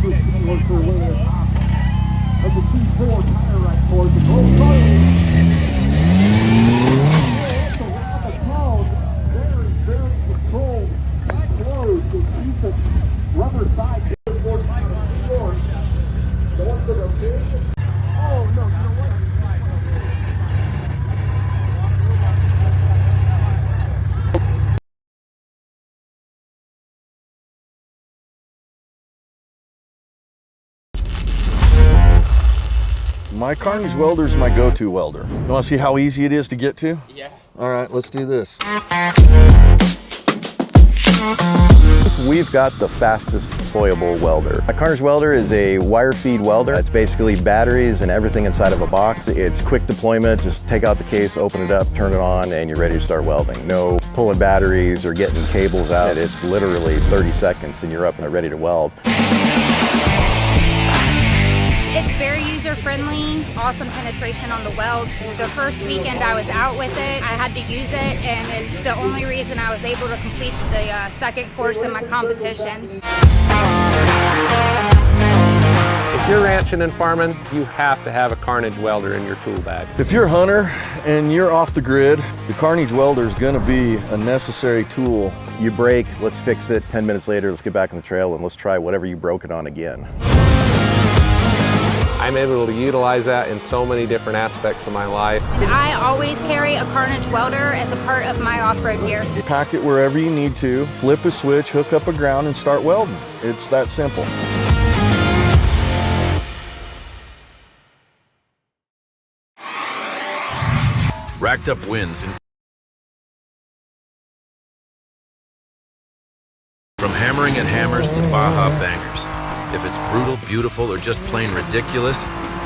look for a way to the top of the T4 tire right towards the goal. Around the cone, very controlled and closed to keep the rubber side towards the floor. Going for the big. Oh, no, you know what? My Carnage welder is my go-to welder. You want to see how easy it is to get to? Yeah. All right, let's do this. We've got the fastest deployable welder. A Carnage welder is a wire feed welder. It's basically batteries and everything inside of a box. It's quick deployment. Just take out the case, open it up, turn it on, and you're ready to start welding. No pulling batteries or getting cables out. It's literally 30 seconds and you're up and ready to weld. It's very user-friendly, awesome penetration on the welds. The first weekend I was out with it, I had to use it, and it's the only reason I was able to complete the second course in my competition. If you're ranching and farming, you have to have a Carnage welder in your tool bag. If you're a hunter and you're off the grid, the Carnage welder is going to be a necessary tool. You break, let's fix it. 10 minutes later, let's get back on the trail and let's try whatever you broke it on again. I'm able to utilize that in so many different aspects of my life. I always carry a Carnage welder as a part of my off-road gear. Pack it wherever you need to, flip a switch, hook up a ground, and start welding. It's that simple. Racked up wins from hammering at hammers to Baja bangers. If it's brutal, beautiful, or just plain ridiculous,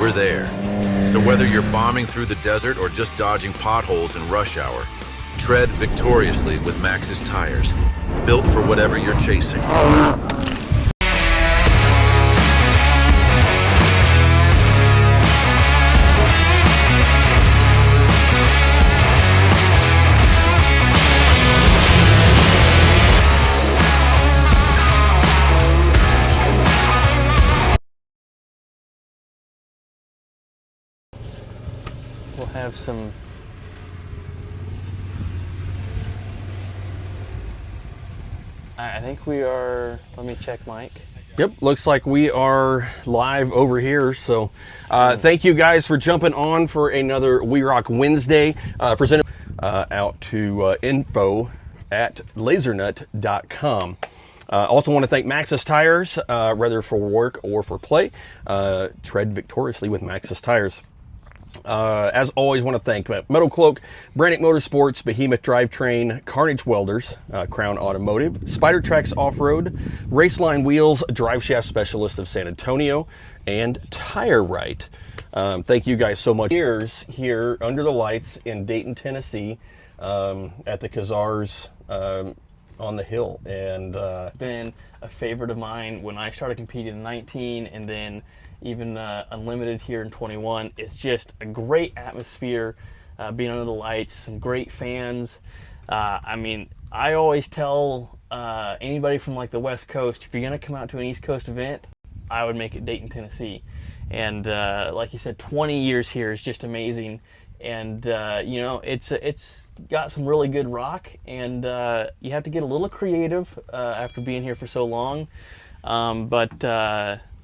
we're there. So whether you're bombing through the desert or just dodging potholes in rush hour, tread victoriously with Maxxis tires, built for whatever you're chasing. We'll have some I think we are, let me check, Mike. Yep, looks like we are live over here. So thank you guys for jumping on for another WERock Wednesday. Presented out to info@lasernut.com. Also want to thank Maxxis Tires, whether for work or for play. Tread victoriously with Maxxis Tires. As always, want to thank Metal Cloak, Brannick Motorsports, Behemoth Drivetrain, Carnage Welders, Crown Automotive, Spider Tracks Off-Road, Raceline Wheels, Drive Shaft Specialist of San Antonio, and Tire Right. Thank you guys so much. Here under the lights in Dayton, Tennessee, at the Kazars on the hill, and been a favorite of mine when I started competing in 19, and then even Unlimited here in 21. It's just a great atmosphere, being under the lights, some great fans. I mean, I always tell anybody from like the West Coast, if you're gonna come out to an East Coast event, I would make it Dayton, Tennessee. And like you said, 20 years here is just amazing. And you know, it's got some really good rock, and you have to get a little creative after being here for so long.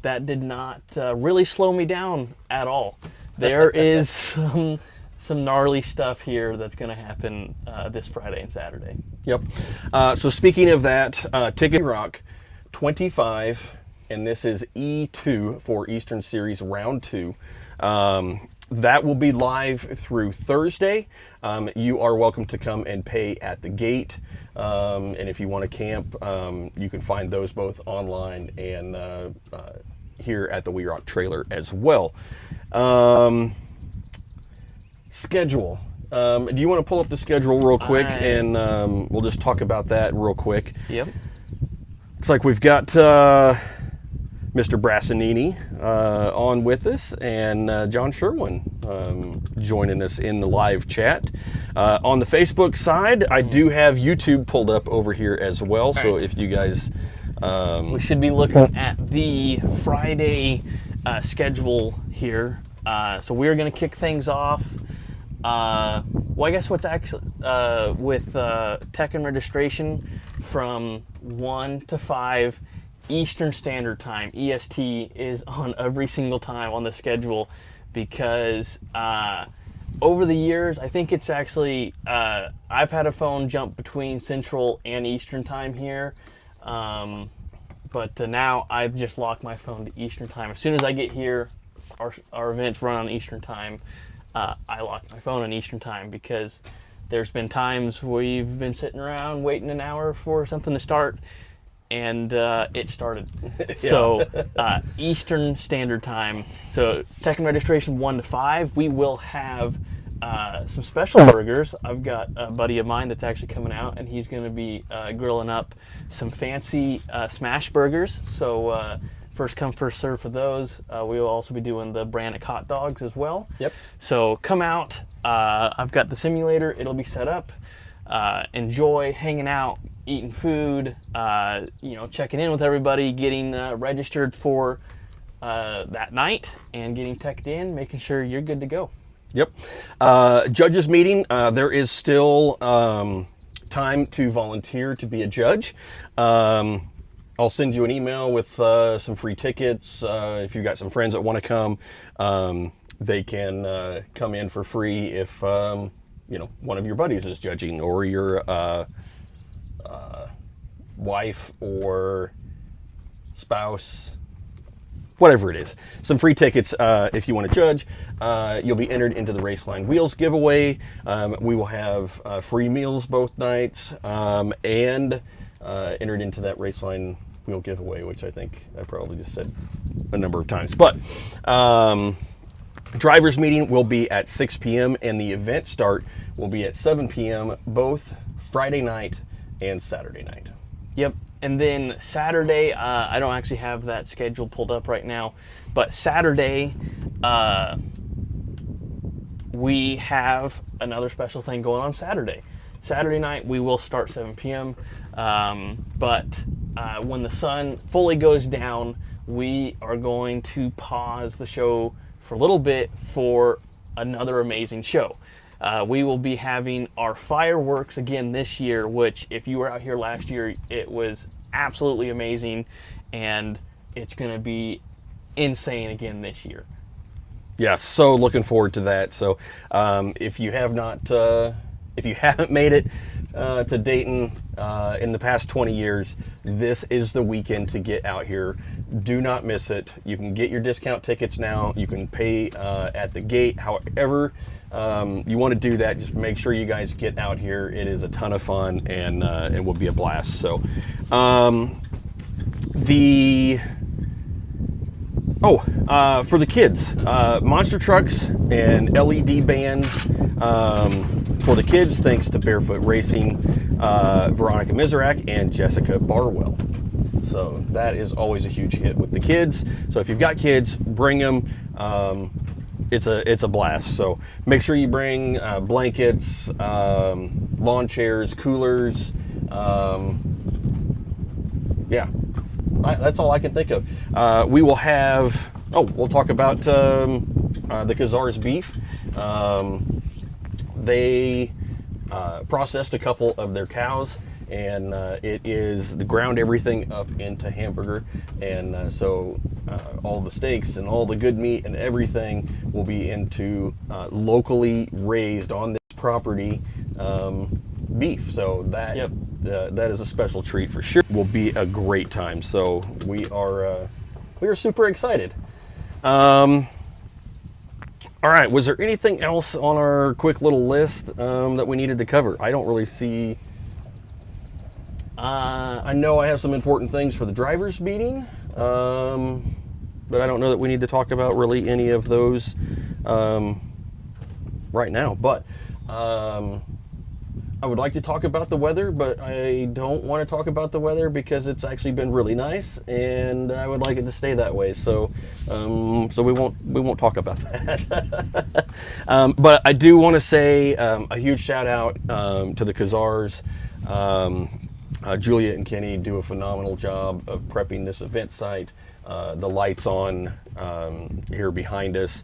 That did not really slow me down at all. There is some gnarly stuff here that's going to happen this Friday and Saturday. Yep. So speaking of that, Ticket Rock 25, and this is E2 for Eastern Series Round 2. That will be live through Thursday. You are welcome to come and pay at the gate. And if you want to camp, you can find those both online and here at the WERock trailer as well. Schedule. Do you want to pull up the schedule real quick, and we'll just talk about that real quick? Yep. Looks like we've got Mr. Brassanini on with us, and John Sherwin joining us in the live chat. On the Facebook side, I do have YouTube pulled up over here as well, so if you guys We should be looking at the Friday schedule here. So we're going to kick things off. Well, I guess what's actually with tech and registration from 1 to 5 Eastern Standard Time. EST is on every single time on the schedule because over the years, I think it's actually, I've had a phone jump between Central and Eastern Time here. But now I've just locked my phone to Eastern Time. As soon as I get here, our events run on Eastern Time. I lock my phone on Eastern Time because there's been times we've been sitting around waiting an hour for something to start, and it started. Yeah. So Eastern Standard Time. So tech and registration 1 to 5. We will have some special burgers. I've got a buddy of mine that's actually coming out, and he's going to be grilling up some fancy smash burgers. So first come, first serve for those. We will also be doing the Brannock hot dogs as well. Yep. So come out. I've got the simulator. It'll be set up. Enjoy hanging out, eating food, checking in with everybody, getting registered for that night, and getting teched in, making sure you're good to go. Yep. Judges meeting. There is still time to volunteer to be a judge. I'll send you an email with some free tickets. If you've got some friends that want to come, they can come in for free if one of your buddies is judging, or your wife or spouse, whatever it is. Some free tickets if you want to judge. You'll be entered into the Raceline Wheels giveaway. We will have free meals both nights, and entered into that Raceline Wheel giveaway, which I think I probably just said a number of times. But drivers meeting will be at 6 p.m. and the event start will be at 7 p.m. both Friday night and Saturday night. Yep. And then Saturday, I don't actually have that schedule pulled up right now, but Saturday, we have another special thing going on Saturday. Saturday night, we will start 7 p.m., but when the sun fully goes down, we are going to pause the show for a little bit for another amazing show. We will be having our fireworks again this year, which if you were out here last year, it was absolutely amazing, and it's going to be insane again this year. Yeah, so looking forward to that. So if you haven't made it to Dayton in the past 20 years, this is the weekend to get out here. Do not miss it. You can get your discount tickets now. You can pay at the gate. However you want to do that, just make sure you guys get out here. It is a ton of fun, and it will be a blast. So for the kids, monster trucks and LED bands for the kids, thanks to Barefoot Racing, Veronica Miserak and Jessica Barwell. So that is always a huge hit with the kids. So if you've got kids, bring them. It's a blast. So make sure you bring blankets, lawn chairs, coolers. Yeah, that's all I can think of. We will have. We'll talk about the Khazars beef. They processed a couple of their cows, and it is ground everything up into hamburger, and so all the steaks and all the good meat and everything will be into locally raised on this property beef. So that that is a special treat for sure. Will be a great time. So we are super excited. All right, was there anything else on our quick little list that we needed to cover? I don't really see. I know I have some important things for the drivers meeting, but I don't know that we need to talk about really any of those right now. But I would like to talk about the weather, but I don't want to talk about the weather because it's actually been really nice, and I would like it to stay that way. So, so we won't talk about that. But I do want to say a huge shout out to the Khazars. Julia and Kenny do a phenomenal job of prepping this event site. The lights on here behind us,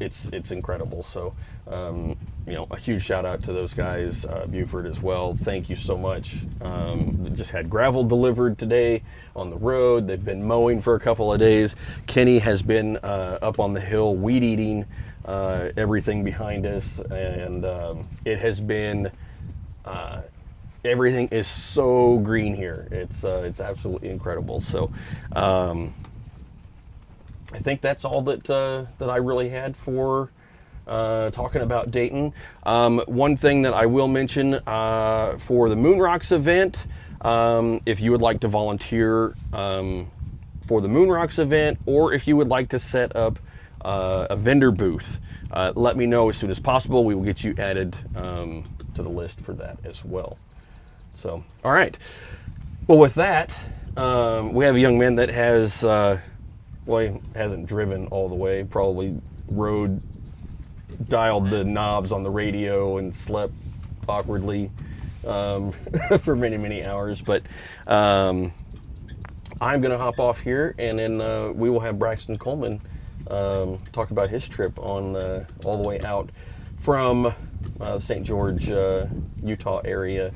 it's incredible. So, a huge shout out to those guys, Buford as well. Thank you so much. Just had gravel delivered today on the road. They've been mowing for a couple of days. Kenny has been up on the hill weed eating everything behind us, and it has been. Everything is so green here. It's absolutely incredible. So I think that's all that that I really had for talking about Dayton. One thing that I will mention for the WERock event, if you would like to volunteer for the WERock event, or if you would like to set up a vendor booth, let me know as soon as possible. We will get you added to the list for that as well. So, all right. Well, with that, we have a young man that has, he hasn't driven all the way, probably dialed the knobs on the radio and slept awkwardly for many, many hours. But I'm going to hop off here, and then we will have Braxton Coleman talk about his trip on all the way out from St. George, Utah area.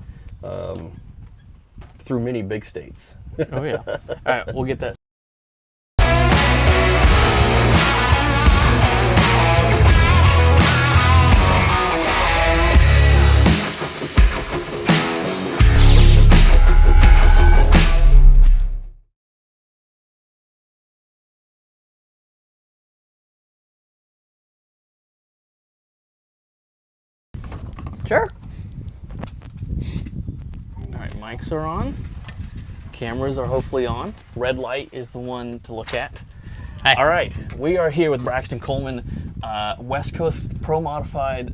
Through many big states. Oh yeah. All right, we'll get that. Sure. Mics are on. Cameras are hopefully on. Red light is the one to look at. Hi. All right, we are here with Braxton Coleman, West Coast Pro Modified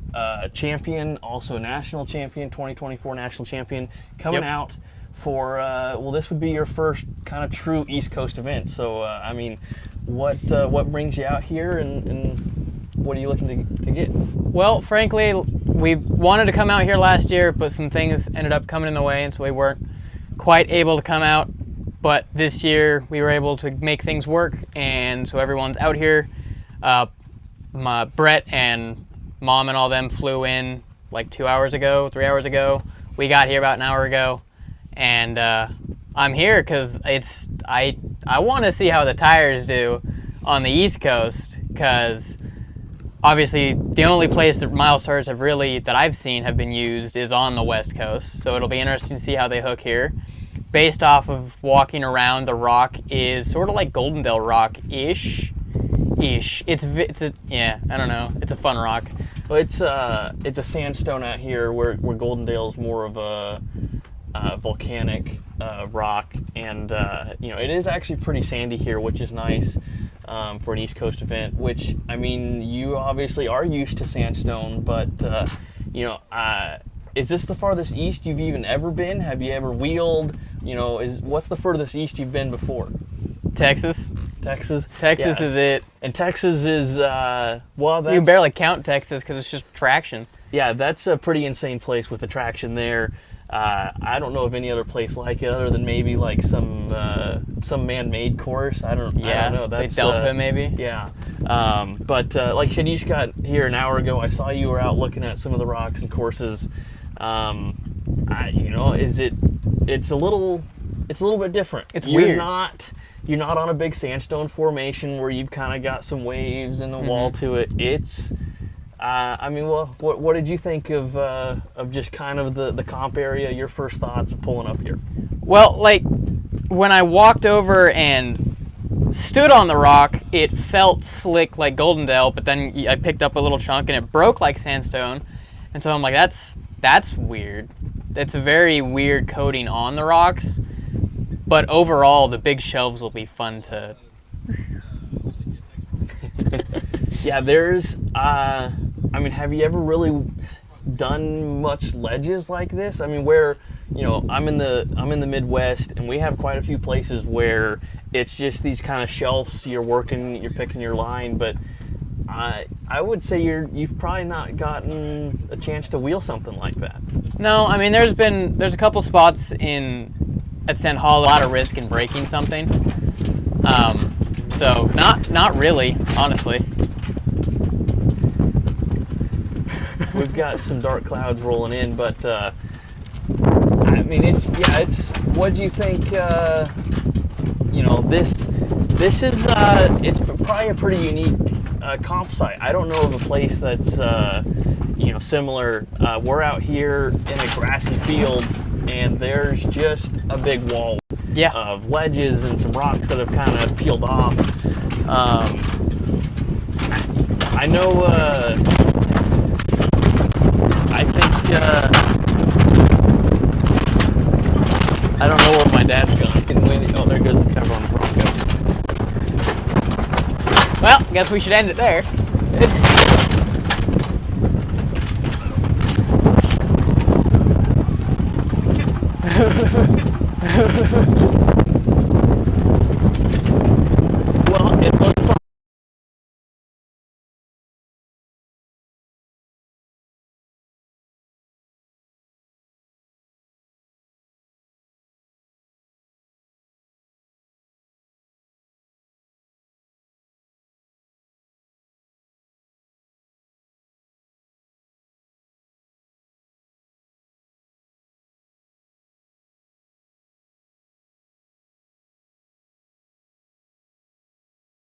champion, also national champion, 2024 national champion, coming out for, well, this would be your first kind of true East Coast event. So, I mean, what brings you out here, and what are you looking to get? Well, frankly, we wanted to come out here last year, but some things ended up coming in the way, and so we weren't quite able to come out. But this year, we were able to make things work, and so everyone's out here. My Brett and Mom and all them flew in like 3 hours ago. We got here about an hour ago, and I'm here because I want to see how the tires do on the East Coast, because obviously the only place that miles tires have really, that I've seen, have been used is on the West Coast. So it'll be interesting to see how they hook here. Based off of walking around, the rock is sort of like Goldendale rock-ish. It's a, yeah, I don't know. It's a fun rock. Well, it's a sandstone out here, where Goldendale is more of a volcanic rock, and it is actually pretty sandy here, which is nice for an East Coast event. Which, I mean, you obviously are used to sandstone, but is this the farthest east you've even ever been? Have you ever wheeled? What's the furthest east you've been before? Texas. Texas Yeah. Is it. And Texas is, well, that's... You can barely count Texas because it's just traction. Yeah, that's a pretty insane place with the traction there. I don't know of any other place like it, other than maybe like some man-made course. I don't know. That's like Delta maybe. Yeah, but like I said, you just got here an hour ago. I saw you were out looking at some of the rocks and courses. It's a little bit different. It's weird. You're not on a big sandstone formation where you've kind of got some waves and a wall to it. It's what did you think of just kind of the comp area, your first thoughts of pulling up here? Well, like, when I walked over and stood on the rock, it felt slick like Goldendale, but then I picked up a little chunk and it broke like sandstone. And so I'm like, that's weird. It's a very weird coating on the rocks. But overall, the big shelves will be fun to... Yeah, there's... have you ever really done much ledges like this? I mean, where, I'm in the Midwest, and we have quite a few places where it's just these kind of shelves. You're picking your line, but I would say you've probably not gotten a chance to wheel something like that. No, I mean there's a couple spots at Sand Hollow, a lot of risk in breaking something. So not really, honestly. We've got some dark clouds rolling in, but I mean it's what do you think? You know, this is it's probably a pretty unique comp site. I don't know of a place that's you know, similar. We're out here in a grassy field, and there's just a big wall of ledges and some rocks that have kind of peeled off. I know. I think. I don't know where my dad's gone. Oh, there goes the cover on the Bronco. Well, guess we should end it there. It's